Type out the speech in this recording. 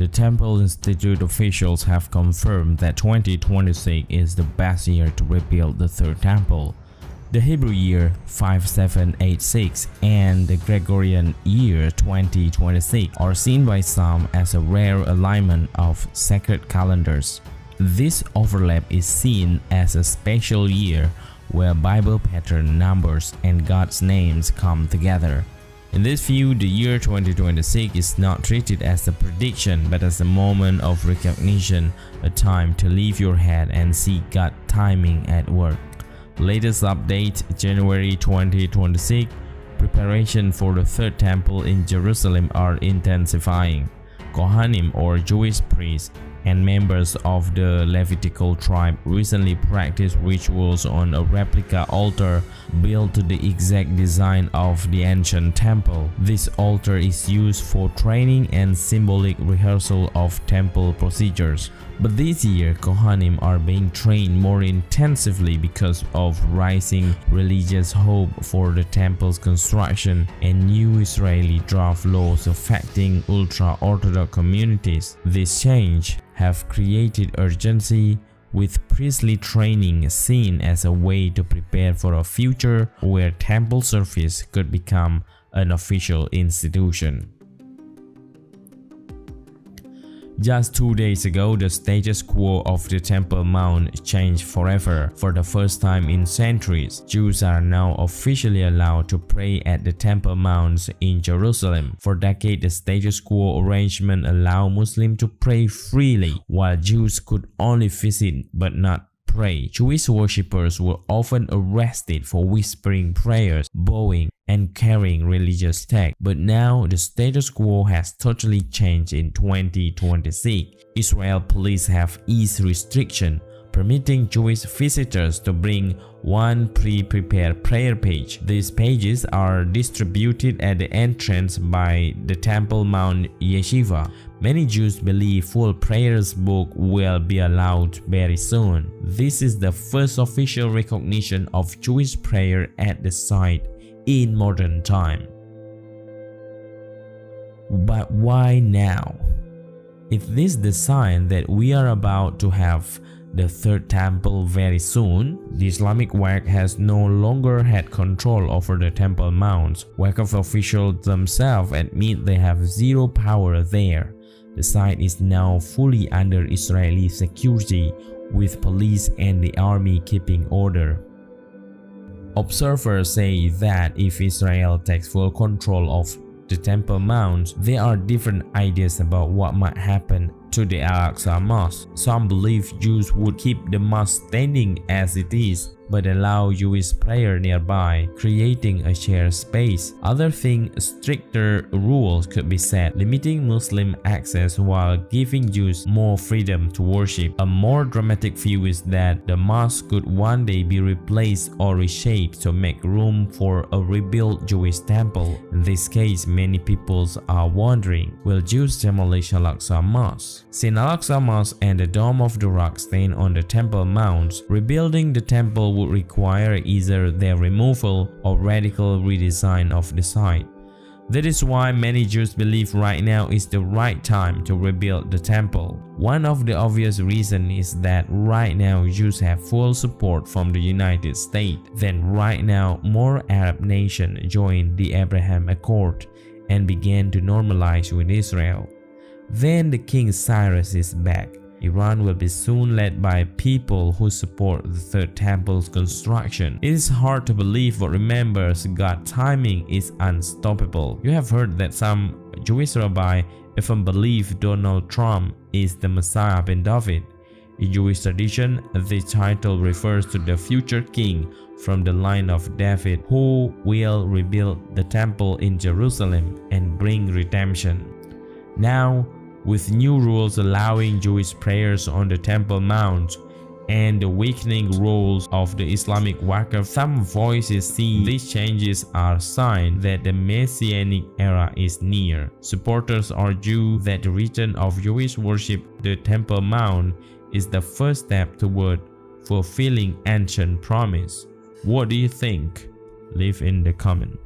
The Temple Institute officials have confirmed that 2026 is the best year to rebuild the Third Temple. The Hebrew year 5786 and the Gregorian year 2026 are seen by some as a rare alignment of sacred calendars. This overlap is seen as a special year where Bible pattern numbers and God's names come together. In this view, the year 2026 is not treated as a prediction but as a moment of recognition, a time to leave your head and see God's timing at work. Latest update, January 2026, preparation for the Third Temple in Jerusalem are intensifying. Kohanim or Jewish priests and members of the Levitical tribe recently practiced rituals on a replica altar built to the exact design of the ancient temple. This altar is used for training and symbolic rehearsal of temple procedures. But this year, Kohanim are being trained more intensively because of rising religious hope for the temple's construction and new Israeli draft laws affecting ultra-Orthodox communities. This change have created urgency, with priestly training seen as a way to prepare for a future where temple service could become an official institution. Just 2 days ago, the status quo of the Temple Mount changed forever. For the first time in centuries, Jews are now officially allowed to pray at the Temple Mount in Jerusalem. For decades, the status quo arrangement allowed Muslims to pray freely, while Jews could only visit but not pray. Jewish worshippers were often arrested for whispering prayers, bowing, and carrying religious texts. But now the status quo has totally changed in 2026. Israel police have eased restriction, permitting Jewish visitors to bring one pre-prepared prayer page. These pages are distributed at the entrance by the Temple Mount Yeshiva. Many Jews believe full prayers book will be allowed very soon. This is the first official recognition of Jewish prayer at the site in modern time. But why now? Is this the sign that we are about to have the Third Temple very soon? The Islamic Waqf has no longer had control over the Temple Mount. Waqf officials themselves admit they have zero power there. The site is now fully under Israeli security, with police and the army keeping order. Observers say that if Israel takes full control of the Temple Mount, there are different ideas about what might happen to the Al-Aqsa Mosque. Some believe Jews would keep the mosque standing as it is, but allow Jewish prayer nearby, creating a shared space. Others think stricter rules could be set, limiting Muslim access while giving Jews more freedom to worship. A more dramatic view is that the mosque could one day be replaced or reshaped to make room for a rebuilt Jewish temple. In this case, many people are wondering, will Jews demolish Al-Aqsa Mosque? Since Al-Aqsa Mosque and the Dome of the Rock stand on the Temple Mount, rebuilding the temple would require either their removal or radical redesign of the site. That is why many Jews believe right now is the right time to rebuild the temple. One of the obvious reasons is that right now Jews have full support from the United States. Then right now more Arab nations joined the Abraham Accord and began to normalize with Israel. Then the King Cyrus is back. Iran will be soon led by people who support the Third Temple's construction. It is hard to believe, but remember, God's timing is unstoppable. You have heard that some Jewish rabbi even believe Donald Trump is the Messiah ben David. In Jewish tradition, this title refers to the future king from the line of David who will rebuild the temple in Jerusalem and bring redemption. Now, with new rules allowing Jewish prayers on the Temple Mount and the weakening roles of the Islamic Waqf, some voices see these changes are signs that the Messianic era is near. Supporters argue that the return of Jewish worship to the Temple Mount is the first step toward fulfilling ancient promise. What do you think? Leave in the comment.